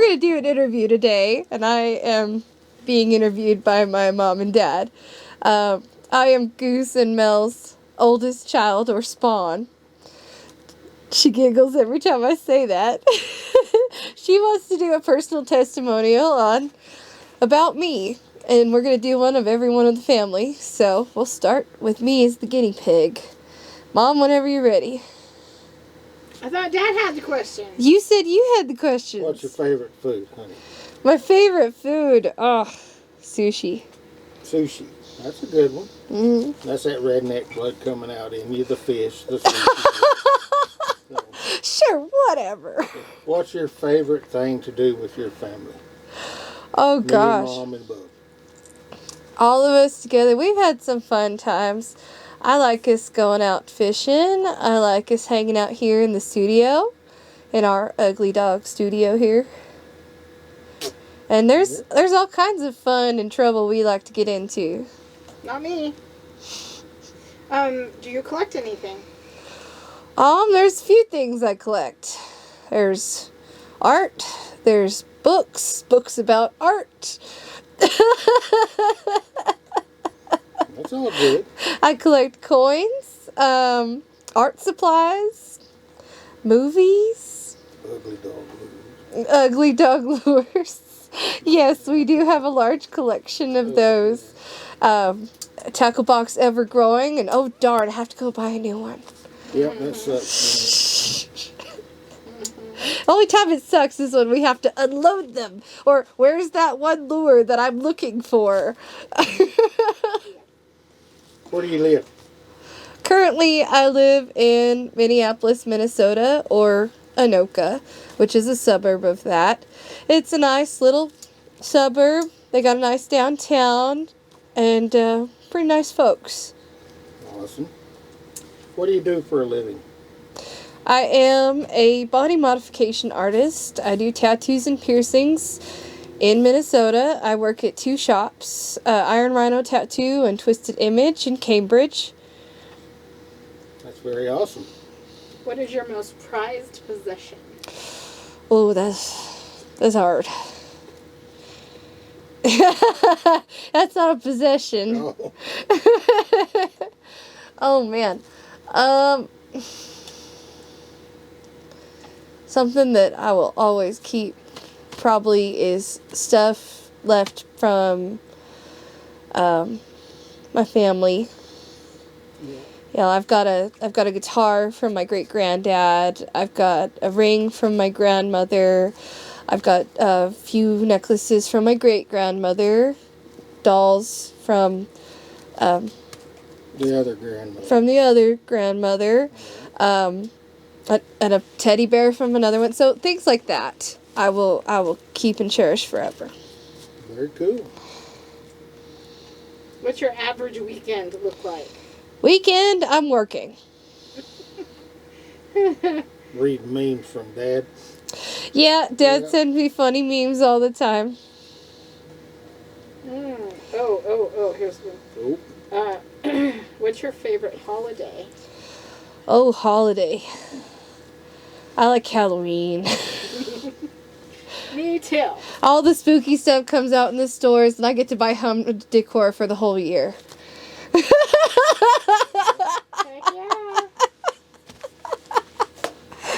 going to do an interview today, and I am being interviewed by my mom and dad. I am Goose and Mel's oldest child, or spawn. She giggles every time I say that. She wants to do a personal testimonial about me, and we're going to do one of every one of the family. So we'll start with me as the guinea pig. Mom, whenever you're ready. I thought Dad had the question. You said you had the questions. What's your favorite food, honey? My favorite food? Oh, sushi. Sushi. That's a good one. Mm-hmm. That's that redneck blood coming out in you, the fish, the sushi. So, sure, whatever. what's your favorite thing to do with your family? Oh, gosh. Me, Mom, and Bub. All of us together. We've had some fun times. I like us going out fishing. I like us hanging out here in the studio, in our Ugly Dog studio here. And there's all kinds of fun and trouble we like to get into. Not me. Do you collect anything? There's a few things I collect. There's art. There's books about art. That's all good. I collect coins, art supplies, movies. Ugly dog lures. Ugly dog lures. Yes, we do have a large collection of those. Tackle box ever growing, and oh darn, I have to go buy a new one. Yep, that sucks. The only time it sucks is when we have to unload them. Or where's that one lure that I'm looking for? Where do you live? Currently, I live in Minneapolis, Minnesota, or Anoka, which is a suburb of that. It's a nice little suburb. They got a nice downtown and pretty nice folks. Awesome. What do you do for a living? I am a body modification artist. I do tattoos and piercings in Minnesota. I work at two shops, Iron Rhino Tattoo and Twisted Image in Cambridge. That's very awesome. What is your most prized possession? Oh, that's hard. That's not a possession. Oh. Oh, man. Something that I will always keep probably is stuff left from my family. Yeah, I've got a guitar from my great granddad. I've got a ring from my grandmother. I've got a few necklaces from my great grandmother. Dolls from The other grandmother. From the other grandmother. And a teddy bear from another one. So things like that I will keep and cherish forever. Very cool. What's your average weekend look like? Weekend, I'm working. Read memes from Dad. Yeah, Dad sends me funny memes all the time. Oh, here's one. Oh. What's your favorite holiday? Oh, holiday. I like Halloween. Me too. All the spooky stuff comes out in the stores, and I get to buy home decor for the whole year. Heck yeah.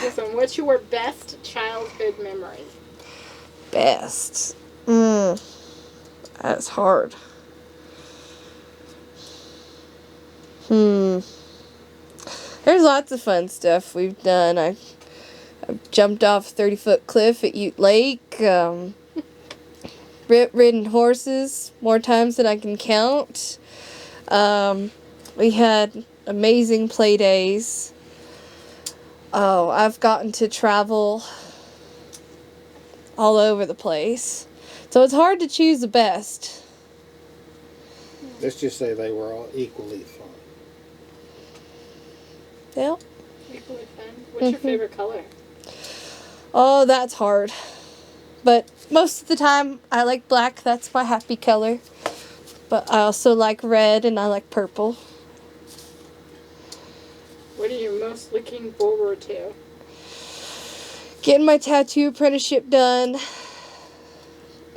This one. What's your best childhood memory? Best. That's hard. There's lots of fun stuff we've done. I've jumped off a 30-foot cliff at Ute Lake. Ridden horses more times than I can count. We had amazing play days. Oh, I've gotten to travel all over the place. So it's hard to choose the best. Let's just say they were all equally fun. Yeah. Equally fun. What's your favorite color? Oh, that's hard. But most of the time, I like black. That's my happy color. But I also like red and I like purple. What are you most looking forward to? Getting my tattoo apprenticeship done.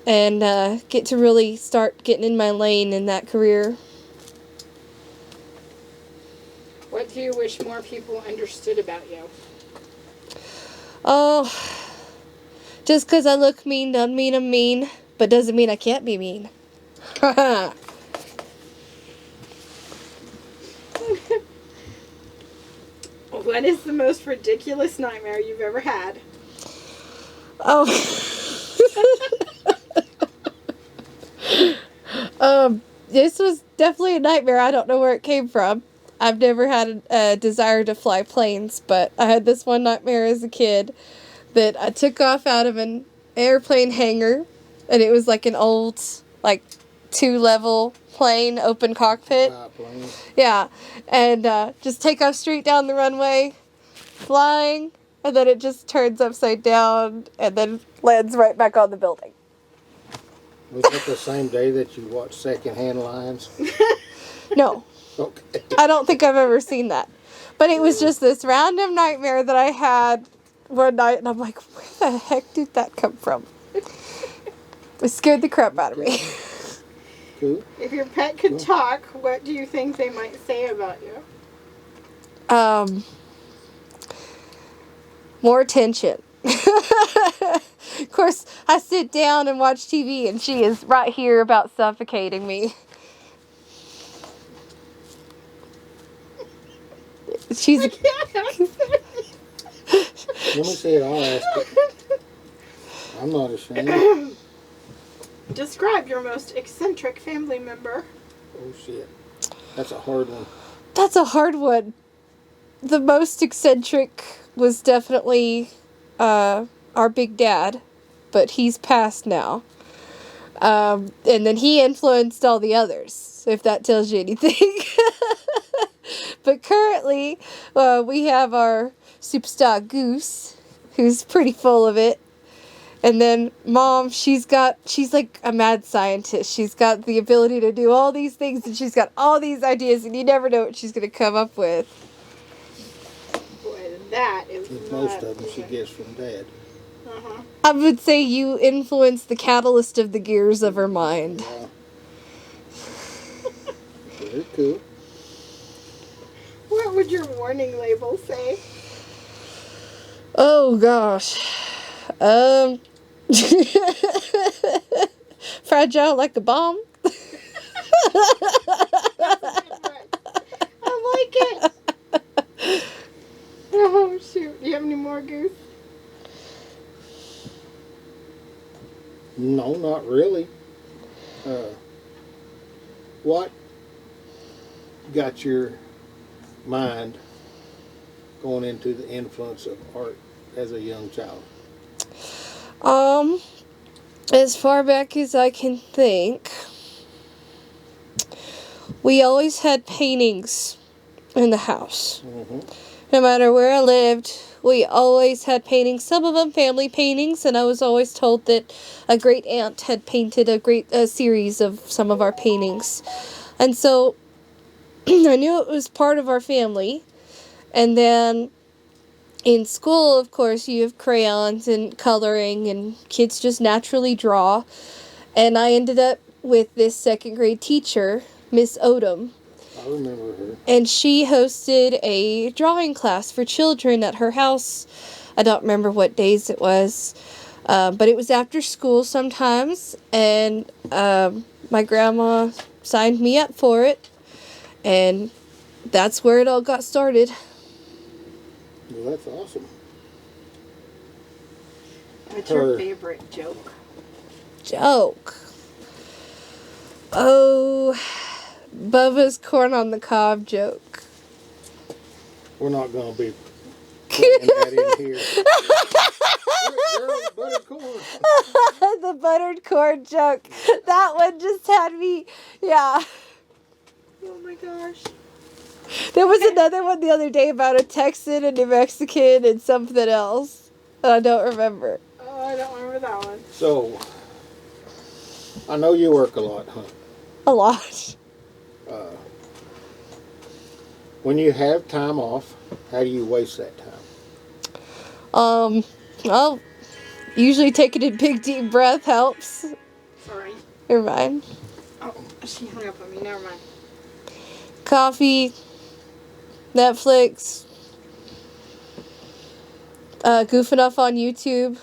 and get to really start getting in my lane in that career. What do you wish more people understood about you? Oh, just because I look mean doesn't mean I'm mean, but doesn't mean I can't be mean. What is the most ridiculous nightmare you've ever had? Oh. This was definitely a nightmare. I don't know where it came from. I've never had a desire to fly planes, but I had this one nightmare as a kid that I took off out of an airplane hangar, and it was like an old, like, 2-level plane, open cockpit. Yeah, and just take off straight down the runway, flying, and then it just turns upside down, and then lands right back on the building. Was it the same day that you watched Secondhand Lions? No. Okay. I don't think I've ever seen that. But it was just this random nightmare that I had one night, and I'm like, where the heck did that come from? It scared the crap out of me. Cool. If your pet could talk, what do you think they might say about you? More attention. Of course, I sit down and watch TV, and she is right here about suffocating me. She's. Let me see it. I'll ask it. I'm not ashamed. Describe your most eccentric family member. Oh, shit. That's a hard one. That's a hard one. The most eccentric was definitely our big dad, but he's passed now. And then he influenced all the others, if that tells you anything. But currently, we have our superstar Goose, who's pretty full of it. And then Mom, she's like a mad scientist. She's got the ability to do all these things, and she's got all these ideas, and you never know what she's going to come up with. Boy, that is Most of them she gets from Dad. Uh-huh. I would say you influence the catalyst of the gears of her mind. Yeah. Very cool. What would your warning label say? Oh, gosh. Fragile like a bomb. I like it. Oh, shoot. Do you have any more, Goose? No, not really. What got your mind going into the influence of art as a young child? As far back as I can think, we always had paintings in the house. Mm-hmm. No matter where I lived, we always had paintings, some of them family paintings, and I was always told that a great aunt had painted a series of some of our paintings. And so I knew it was part of our family. And then in school, of course, you have crayons and coloring, and kids just naturally draw. And I ended up with this second grade teacher, Miss Odom. I remember her. And she hosted a drawing class for children at her house. I don't remember what days it was, but it was after school sometimes. And my grandma signed me up for it. And that's where it all got started. Well, that's awesome. What's your favorite joke? Joke. Oh, Bubba's corn on the cob joke. We're not going to be putting that in here. Girl, buttered corn. The buttered corn joke. That one just had me, yeah. Oh my gosh. There was another one the other day about a Texan, a New Mexican, and something else. I don't remember. Oh, I don't remember that one. So, I know you work a lot, huh? A lot. When you have time off, how do you waste that time? Well, usually taking a big deep breath helps. Sorry. Never mind. Oh, she hung up on me. Never mind. Coffee, Netflix, goofing off on YouTube.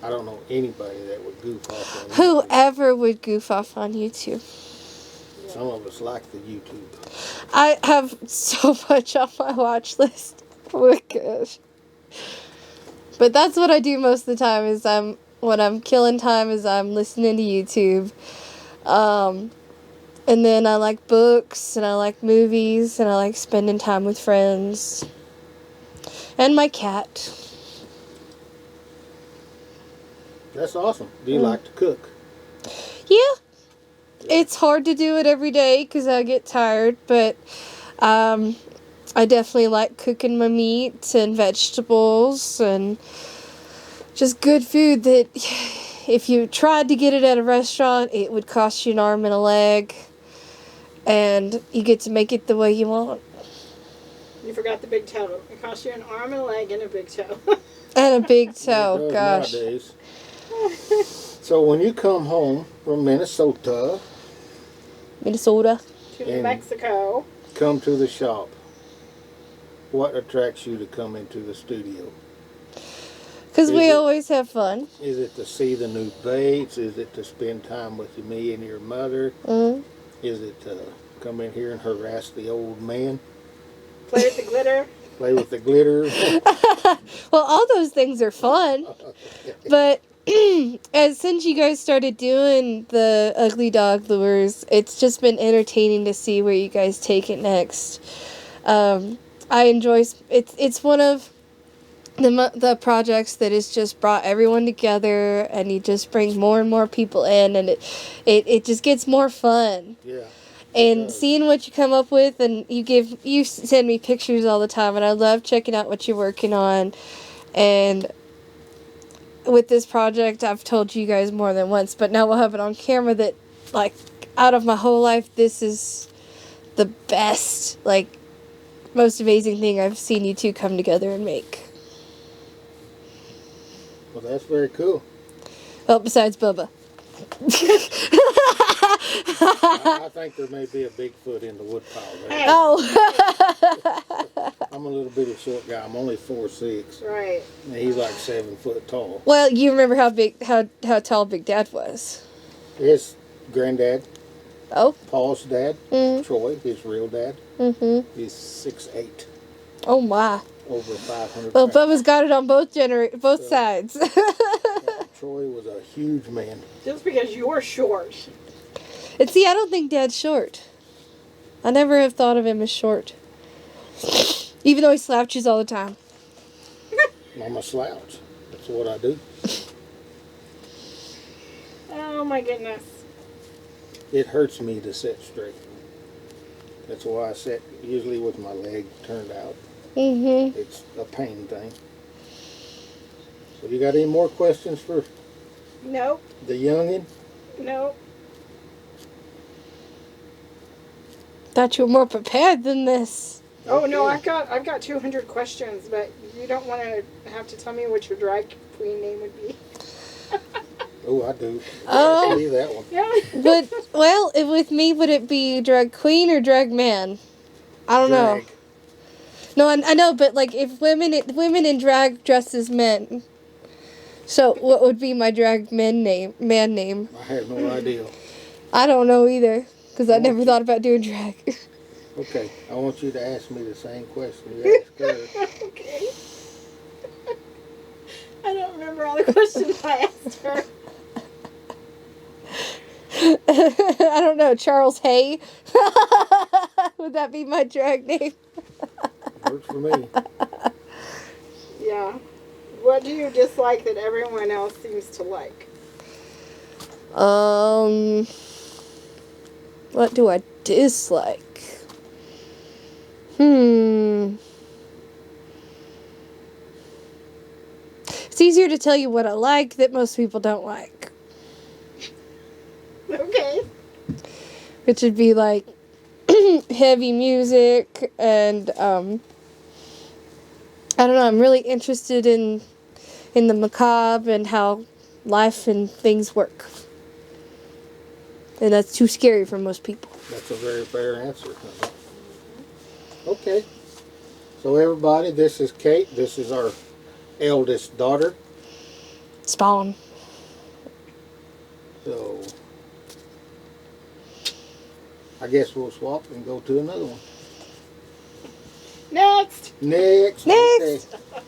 I don't know anybody that would goof off on YouTube. Whoever would goof off on YouTube. Some of us like the YouTube. I have so much on my watch list. Oh my gosh. But that's what I do most of the time is when I'm killing time is I'm listening to YouTube. And then I like books and I like movies and I like spending time with friends. And my cat. That's awesome. Do you like to cook? Yeah. It's hard to do it every day because I get tired, but I definitely like cooking my meat and vegetables and just good food that if you tried to get it at a restaurant, it would cost you an arm and a leg, and you get to make it the way you want. You forgot the big toe. It cost you an arm and a leg and a big toe. And a big toe, It does gosh. nowadays. So when you come home from Minnesota, Minnesota. To And- Mexico. come to the shop, what attracts you to come into the studio? Because Is we it- always have fun. Is it to see the new baits? Is it to spend time with me and your mother? Mm. Is it to come in here and harass the old man? Play with the glitter. Play with the glitter? Well, all those things are fun. But since you guys started doing the Ugly Dog Lures, it's just been entertaining to see where you guys take it next. I enjoy it's one of the projects that has just brought everyone together, and you just bring more and more people in, and it just gets more fun. Yeah. And does. seeing what you come up with, and you send me pictures all the time, and I love checking out what you're working on. And with this project, I've told you guys more than once, but now we'll have it on camera that, like, out of my whole life, this is the best, like, most amazing thing I've seen you two come together and make. Well, that's very cool. Well, besides Bubba. I think there may be a Bigfoot in the woodpile there. Hey. Oh. I'm a little bitty short guy. I'm only 4'6", Right. and he's like 7 foot tall. Well, you remember how tall Big Dad was. His granddad, Oh. Paul's dad, Mm. Troy, his real dad, Mm-hmm. is 6'8", Oh, my. over 500 Well, pounds. Bubba's got it on both sides. Troy was a huge man. Just because you're short. And see, I don't think Dad's short. I never have thought of him as short. Even though he slouches all the time. I'm a slouch. That's what I do. Oh my goodness. It hurts me to sit straight. That's why I sit usually with my leg turned out. Mm-hmm. It's a pain thing. So you got any more questions for Nope. the youngin? Nope. Thought you were more prepared than this. Oh no, Okay. I've got 200 questions, but you don't want to have to tell me what your drag queen name would be. Oh, I do. Oh. Ask me that one. Yeah. But, well, with me, would it be drag queen or drag man? I don't know. Drag. No, I know, but like if women in drag dress as men. So what would be my drag man name? I have no idea. I don't know either, because I I never want thought about doing drag. Okay, I want you to ask me the same question you asked her. Okay. I don't remember all the questions I asked her. I don't know, Charles Hay. Would that be my drag name? Works for me. Yeah. What do you dislike that everyone else seems to like? What do I dislike? It's easier to tell you what I like that most people don't like. Okay. Which would be like heavy music and I don't know, I'm really interested in the macabre and how life and things work. And that's too scary for most people. That's a very fair answer. Okay. So everybody, this is Kate. This is our eldest daughter. Spawn. So I guess we'll swap and go to another one. Next! Next. Next. Okay.